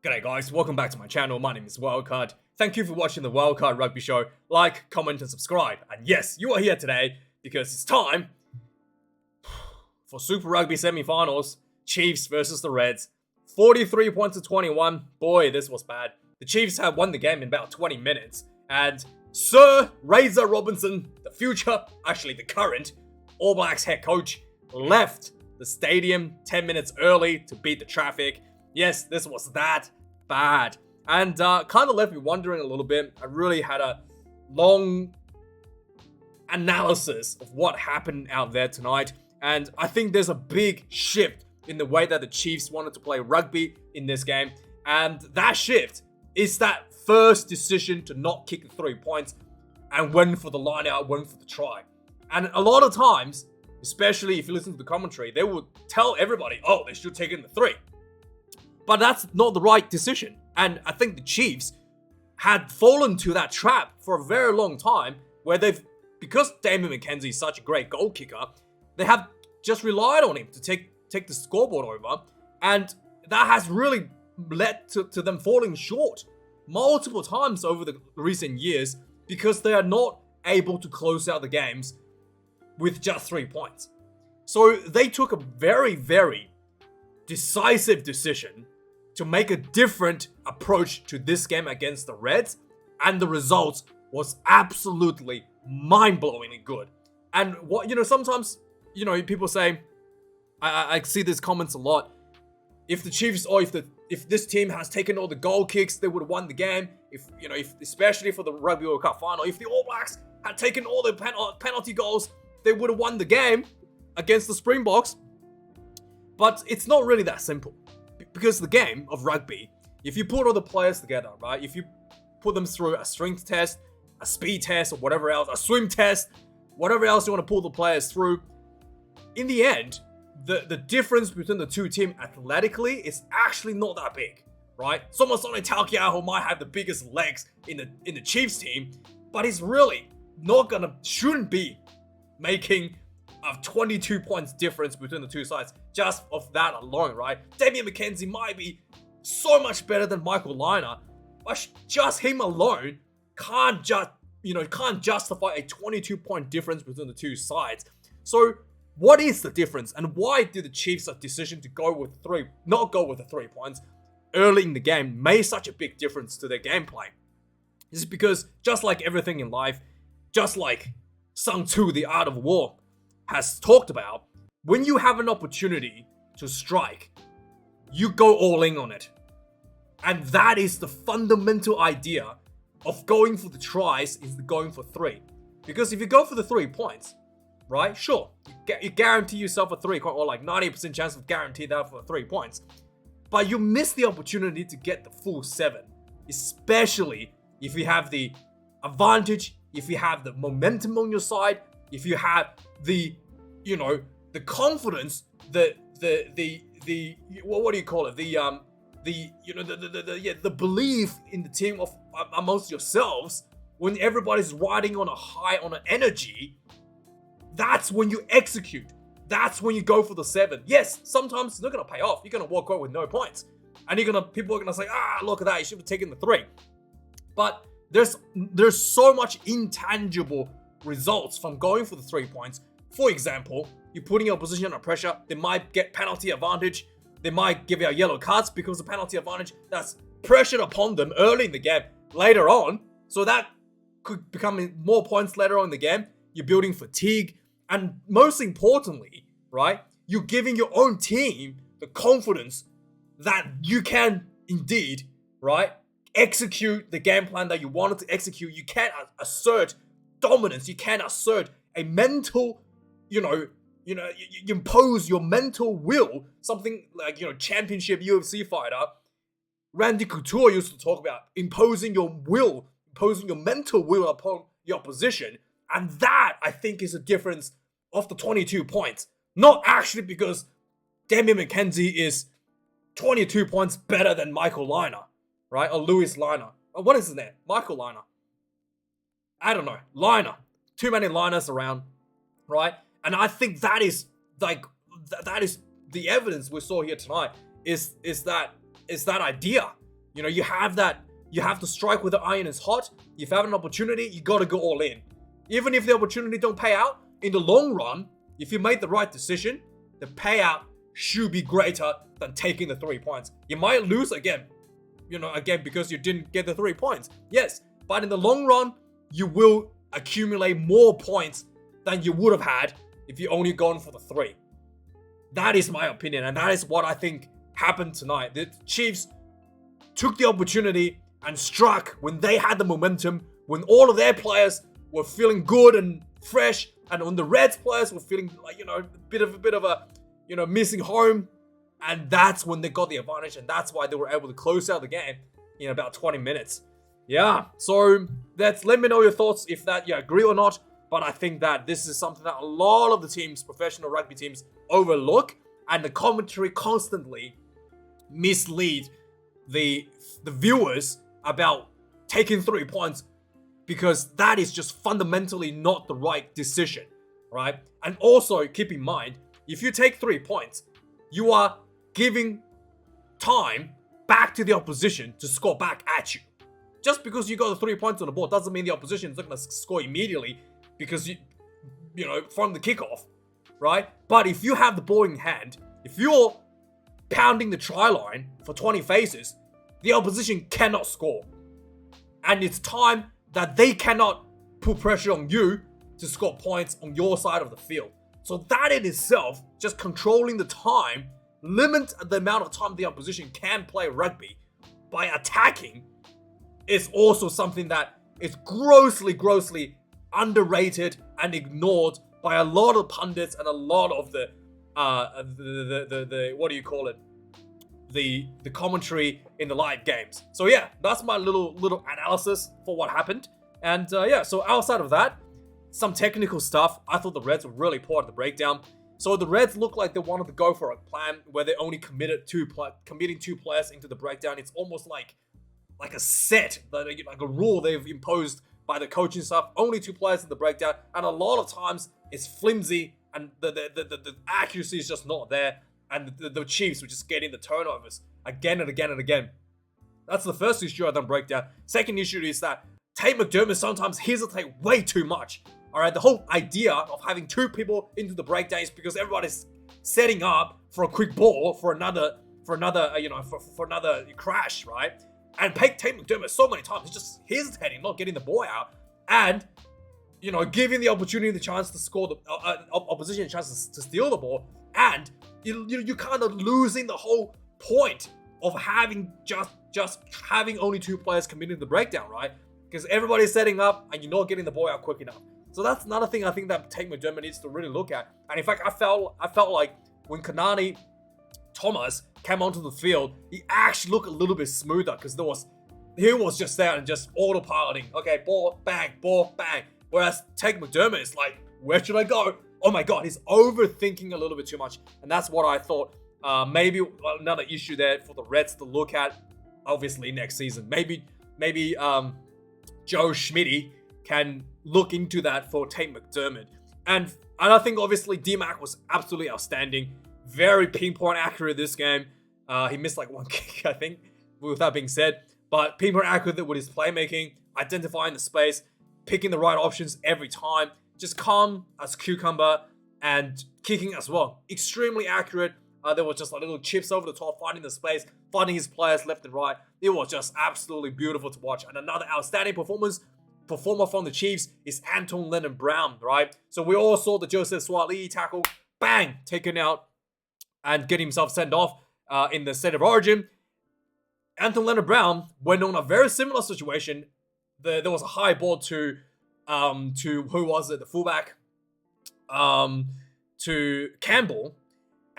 G'day guys, welcome back to my channel. My name is Wildkard. Thank you for watching the Wildkard Rugby Show. Like, comment and subscribe. And yes, you are here today because it's time for Super Rugby semi-finals. Chiefs versus the Reds. 43 points to 21. Boy, this was bad. The Chiefs have won the game in about 20 minutes. And Sir Razor Robinson, the future, actually the current, All Blacks head coach, left the stadium 10 minutes early to beat the traffic. Yes, this was that bad. And kind of left me wondering a little bit. I really had a long analysis of what happened out there tonight. And I think there's a big shift in the way that the Chiefs wanted to play rugby in this game. And that shift is that first decision to not kick the 3 points and went for the line out, went for the try. And a lot of times, especially if you listen to the commentary, they will tell everybody, oh, they should take in the 3. But that's not the right decision. And I think the Chiefs had fallen to that trap for a very long time where because Damian McKenzie is such a great goal kicker, they have just relied on him to take the scoreboard over. And that has really led to them falling short multiple times over the recent years because they are not able to close out the games with just 3 points. So they took a very, very decisive decision to make a different approach to this game against the Reds, and the result was absolutely mind-blowingly good. And sometimes, people say, I see these comments a lot. If the Chiefs or if this team has taken all the goal kicks, they would have won the game. If especially for the Rugby World Cup final, if the All Blacks had taken all the penalty goals, they would have won the game against the Springboks. But it's not really that simple. Because the game of rugby, if you put all the players together, right? If you put them through a strength test, a speed test, or whatever else, a swim test, whatever else you want to pull the players through, in the end, the difference between the two teams athletically is actually not that big, right? Somasone Taukei'aho might have the biggest legs in the Chiefs team, but he's really shouldn't be making of 22 points difference between the two sides just of that alone, right? Damian McKenzie might be so much better than Michael Liner, but just him alone can't justify a 22 point difference between the two sides. So what is the difference, and why did the Chiefs' decision to not go with the 3 points early in the game made such a big difference to their gameplay? It's because just like everything in life, just like Sun Tzu, the Art of War, has talked about, when you have an opportunity to strike, you go all in on it. And that is the fundamental idea of going for the tries, is going for 3. Because if you go for the 3 points, right, sure, you guarantee yourself a 3, or like 90% chance of guarantee that for 3 points. But you miss the opportunity to get the full 7, especially if you have the advantage, if you have the momentum on your side, if you have the confidence, the belief in the team of amongst yourselves, when everybody's riding on a high, on an energy, that's when you execute. That's when you go for the 7. Yes, sometimes it's not gonna pay off. You're gonna walk away with no points, and people are gonna say, look at that, you should have taken the 3. But there's so much intangible results from going for the 3 points. For example, you're putting your opposition under pressure. They might get penalty advantage. They might give you yellow cards because of penalty advantage. That's pressured upon them early in the game. Later on, so that could become more points later on in the game. You're building fatigue. And most importantly, right, you're giving your own team the confidence that you can indeed, right, execute the game plan that you wanted to execute. You can't assert dominance. You can't assert a mental, you impose your mental will, something like, championship UFC fighter Randy Couture used to talk about, imposing your mental will upon your opposition. And that, I think, is a difference of the 22 points. Not actually because Damian McKenzie is 22 points better than Michael Liner, right? Or Lewis Liner. What is his name? Michael Liner. I don't know. Liner. Too many liners around, right? And I think that is the evidence we saw here tonight is that idea You know, you have to strike where the iron is hot. If you have an opportunity, you got to go all in. Even if the opportunity don't pay out, in the long run, if you made the right decision, the payout should be greater than taking the 3 points. You might lose again, because you didn't get the 3 points. Yes, but in the long run, you will accumulate more points than you would have had if you only gone for the 3. That is my opinion, and that is what I think happened tonight. The Chiefs took the opportunity and struck when they had the momentum, when all of their players were feeling good and fresh, and when the Reds players were feeling like, a bit of a missing home, and that's when they got the advantage, and that's why they were able to close out the game in about 20 minutes. Yeah, so let me know your thoughts if that you agree or not. But I think that this is something that a lot of the teams, professional rugby teams, overlook, and the commentary constantly mislead the viewers about taking 3 points, because that is just fundamentally not the right decision, right? And also keep in mind, if you take 3 points, you are giving time back to the opposition to score back at you. Just because you got the 3 points on the board doesn't mean the opposition is not going to score immediately, because from the kickoff, right? But if you have the ball in hand, if you're pounding the try line for 20 phases, the opposition cannot score. And it's time that they cannot put pressure on you to score points on your side of the field. So that in itself, just controlling the time, limit the amount of time the opposition can play rugby by attacking, is also something that is grossly underrated and ignored by a lot of pundits and a lot of the what do you call it? The commentary in the live games. So yeah, that's my little analysis for what happened. And so outside of that, some technical stuff. I thought the Reds were really poor at the breakdown. So the Reds looked like they wanted to go for a plan where they only committing 2 players into the breakdown. It's almost like a set, like a rule they've imposed by the coaching staff. Only 2 players in the breakdown, and a lot of times it's flimsy, and the accuracy is just not there, and the Chiefs were just getting the turnovers again and again and again. That's the first issue I don't break down. Second issue is that Tate McDermott sometimes hesitate way too much. All right, the whole idea of having 2 people into the breakdown is because everybody's setting up for a quick ball for another crash, right? And Tate McDermott so many times is just hesitating, not getting the ball out, and giving the opportunity the chance to score, the opposition a chance to steal the ball, and you kind of losing the whole point of having just having only 2 players committing the breakdown, right? Because everybody's setting up and you're not getting the ball out quick enough. So that's another thing I think that Tate McDermott needs to really look at. And in fact, I felt like when Kanani Thomas came onto the field, he actually looked a little bit smoother, because he was just there and just autopiloting. Okay, ball, bang, Whereas Tate McDermott is like, where should I go? Oh my God, he's overthinking a little bit too much. And that's what I thought. Maybe another issue there for the Reds to look at, obviously next season. Maybe Joe Schmidt can look into that for Tate McDermott. And I think obviously D-Mac was absolutely outstanding. Very pinpoint accurate this game. He missed like 1 kick, I think, with that being said. But pinpoint accurate with his playmaking, identifying the space, picking the right options every time. Just calm as cucumber, and kicking as well. Extremely accurate. There were just like little chips over the top, finding the space, finding his players left and right. It was just absolutely beautiful to watch. And another outstanding performer from the Chiefs is Anton Lennon-Brown, right? So we all saw the Joseph Swali tackle, bang, taken out and get himself sent off in the State of Origin. Anton Lennon-Brown went on a very similar situation. There was a high ball to who was it? The fullback, to Campbell,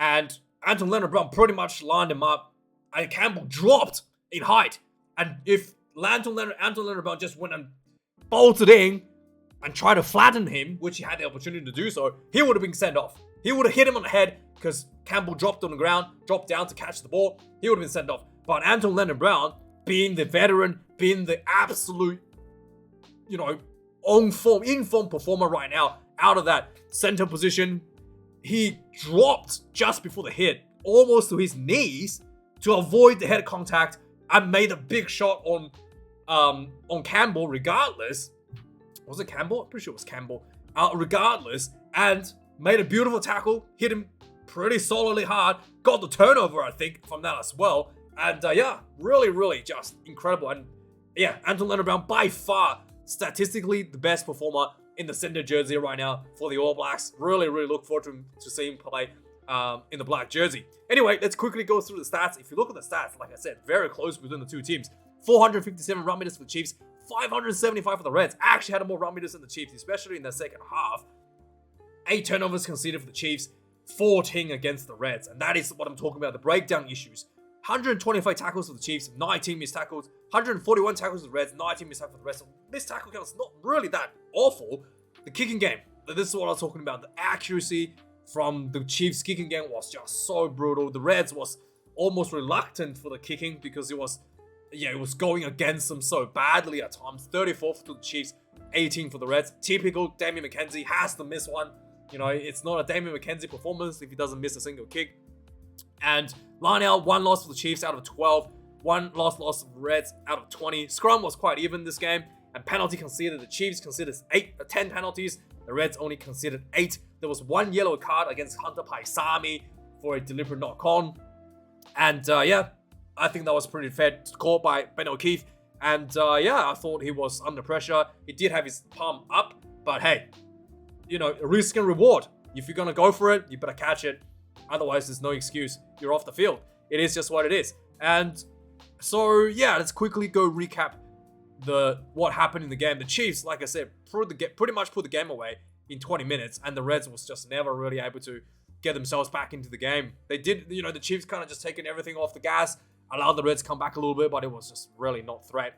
and Anton Lennon-Brown pretty much lined him up, and Campbell dropped in height. And if Anton Lennon-Brown just went and bolted in and tried to flatten him, which he had the opportunity to do so, he would have been sent off. He would have hit him on the head, because Campbell dropped on the ground, dropped down to catch the ball. He would have been sent off. But Anton Lennon-Brown, being the veteran, being the absolute, in form performer right now, out of that center position, he dropped just before the hit, almost to his knees, to avoid the head contact, and made a big shot on Campbell regardless. Was it Campbell? I'm pretty sure it was Campbell. Regardless, and made a beautiful tackle, hit him pretty solidly hard, got the turnover, I think, from that as well. And yeah, really, really just incredible. And yeah, Anton Leonard-Brown, by far, statistically, the best performer in the center jersey right now for the All Blacks. Really, really look forward to seeing him play in the black jersey. Anyway, let's quickly go through the stats. If you look at the stats, like I said, very close between the two teams. 457 run meters for the Chiefs, 575 for the Reds. Actually had more run meters than the Chiefs, especially in the second half. 8 turnovers conceded for the Chiefs, 14 against the Reds. And that is what I'm talking about, the breakdown issues. 125 tackles for the Chiefs, 19 missed tackles. 141 tackles for the Reds, 19 missed tackles for the Reds. So missed tackle count is not really that awful. The kicking game, this is what I was talking about. The accuracy from the Chiefs' kicking game was just so brutal. The Reds was almost reluctant for the kicking because it was going against them so badly at times. 34th to the Chiefs, 18 for the Reds. Typical Damian McKenzie has to miss one. You know, it's not a Damian McKenzie performance if he doesn't miss a single kick. And line out, 1 loss for the Chiefs out of 12. 1 loss for the Reds out of 20. Scrum was quite even this game. And penalty conceded. The Chiefs considered 10 penalties. The Reds only considered 8. There was 1 yellow card against Hunter Paisami for a deliberate knock-on. And yeah, I think that was pretty fair call by Ben O'Keefe. And yeah, I thought he was under pressure. He did have his palm up. But hey, you know, risk and reward. If you're going to go for it, you better catch it. Otherwise, there's no excuse. You're off the field. It is just what it is. And so, yeah, let's quickly go recap what happened in the game. The Chiefs, like I said, pretty much put the game away in 20 minutes. And the Reds was just never really able to get themselves back into the game. They did, you know, the Chiefs kind of just taking everything off the gas, allowed the Reds come back a little bit, but it was just really not threat.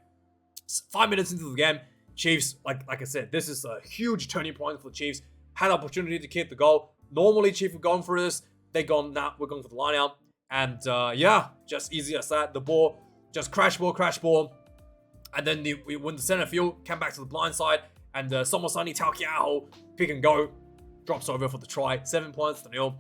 5 minutes into the game, Chiefs, like I said, this is a huge turning point for the Chiefs. Had opportunity to kick the goal. Normally, Chiefs were going for this. They gone, nah, we're going for the line out. And yeah, just easy as that. The ball, just crash ball. And then when the center field came back to the blind side, and Somosani Taukei'aho, pick and go, drops over for the try. 7 points to 0.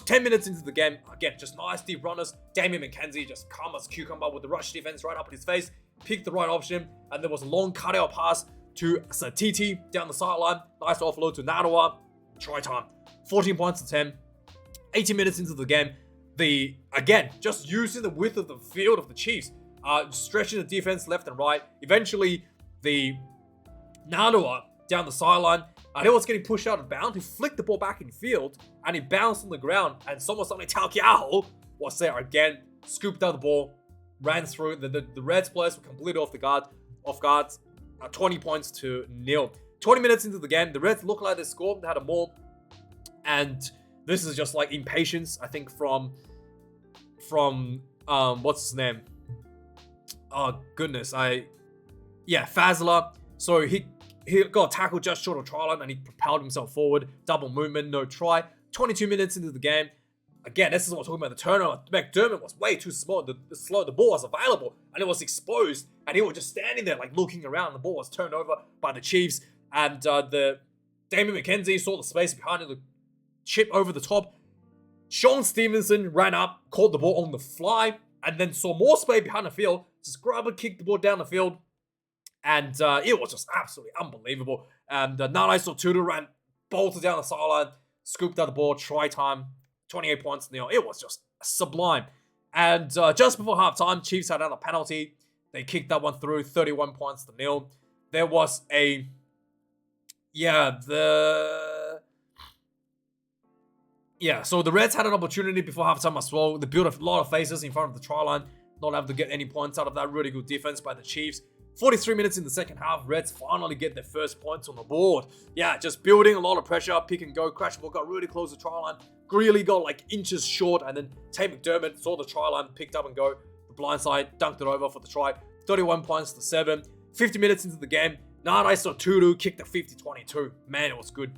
10 minutes into the game, again, just nice deep runners. Damian McKenzie just calm as cucumber with the rush defense right up in his face. Picked the right option, and there was a long cutout pass to Satiti down the sideline. Nice offload to Narawa. Try time. 14 points to 10. 18 minutes into the game, again, just using the width of the field of the Chiefs, stretching the defense left and right. Eventually, the Narawa down the sideline, he was getting pushed out of bounds. He flicked the ball back in field, and he bounced on the ground. And Somosani Taukei'aho was there again, scooped out the ball, ran through. The Reds players were completely off guard. 20 points to 0. 20 minutes into the game, the Reds looked like they scored. They had a maul, and this is just like impatience, I think, from what's his name? Oh goodness, Fazler. So he got tackled just short of try line and he propelled himself forward. Double movement, no try. 22 minutes into the game. Again, this is what I'm talking about. The turnover. McDermott was way too small. The ball was available and it was exposed. And he was just standing there like looking around. The ball was turned over by the Chiefs. And the Damian McKenzie saw the space behind it. The chip over the top. Sean Stevenson ran up, caught the ball on the fly, and then saw more space behind the field. Just grab and kick the ball down the field. And it was just absolutely unbelievable. And Nanai Sotutu ran, bolted down the sideline, scooped out the ball, try time, 28 points to 0. It was just sublime. And just before halftime, Chiefs had another penalty. They kicked that one through, 31 points to 0. There was so the Reds had an opportunity before halftime as well. They built a lot of faces in front of the try line, not able to get any points out of that. Really good defense by the Chiefs. 43 minutes in the second half, Reds finally get their first points on the board. Yeah, just building a lot of pressure, pick and go. Crash ball got really close to the try line. Greeley got like inches short, and then Tate McDermott saw the try line, picked up and go. The blind side, dunked it over for the try. 31 points to 7. 50 minutes into the game, Nanai Sotutu kicked a 50-22. Man, it was good.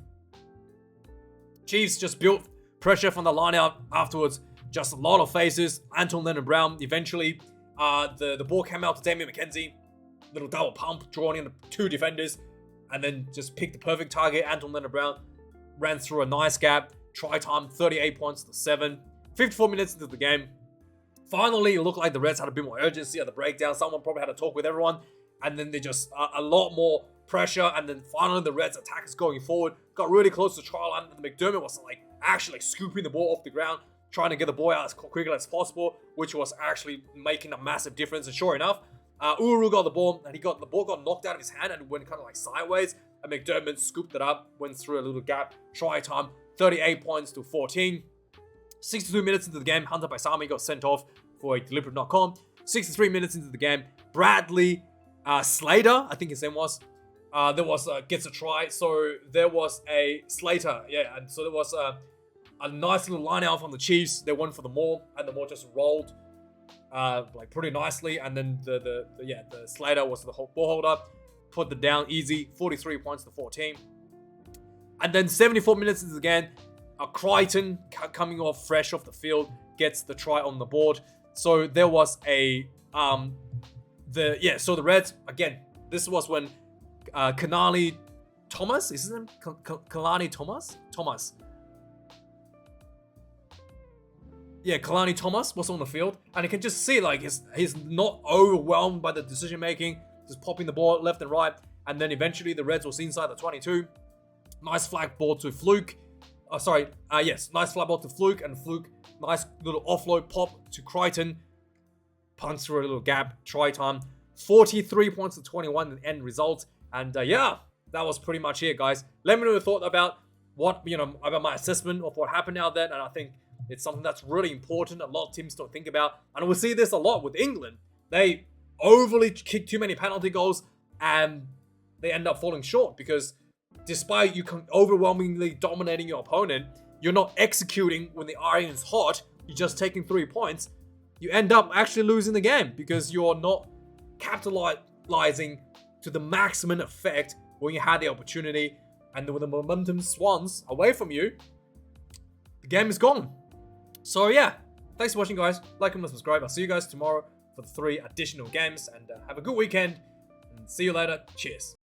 Chiefs just built pressure from the line out afterwards. Just a lot of faces. Anton Leonard-Brown. Eventually, the ball came out to Damian McKenzie. Little double pump, drawing in the 2 defenders. And then just picked the perfect target. Anton Leonard-Brown ran through a nice gap. Try time, 38 points to 7. 54 minutes into the game. Finally, it looked like the Reds had a bit more urgency at the breakdown. Someone probably had to talk with everyone. And then they just, a lot more pressure. And then finally, the Reds attackers going forward got really close to the try line. And McDermott was like actually scooping the ball off the ground, trying to get the ball out as quickly as possible, which was actually making a massive difference. And sure enough, Uru got the ball, and the ball got knocked out of his hand and went kind of like sideways. And McDermott scooped it up, went through a little gap. Try time, 38 points to 14. 62 minutes into the game, Hunter Paisami got sent off for a deliberate knock-on. 63 minutes into the game, Bradley Slater, I think his name was, gets a try. So there was a Slater, yeah, and so there was a nice little line out from the Chiefs. They went for the maul, and the maul just rolled like pretty nicely. And then the Slater was the ball holder, put it down easy, 43 points to 14. And then 74 minutes into the game, Crichton coming off fresh off the field gets the try on the board. So there was a so the Reds again. This was when Kalani Thomas, is his name Kalani Thomas? Yeah, Kalani Thomas was on the field, and you can just see like he's not overwhelmed by the decision making, just popping the ball left and right. And then eventually the Reds was inside the 22. Nice flag ball to Fluke. Nice fly ball to Fluke, and Fluke, nice little offload pop to Crichton. Punts through a little gap, try time. 43 points to 21 in the end result. And that was pretty much it, guys. Let me know your thought about about my assessment of what happened out there. And I think it's something that's really important. A lot of teams don't think about. And we see this a lot with England. They overly kick too many penalty goals, and they end up falling short because despite you overwhelmingly dominating your opponent, you're not executing when the iron is hot. You're just taking 3 points. You end up actually losing the game because you're not capitalizing to the maximum effect when you had the opportunity. And when the momentum swans away from you, the game is gone. So yeah, thanks for watching, guys. Like, comment, subscribe. I'll see you guys tomorrow for the 3 additional games. And have a good weekend. And see you later. Cheers.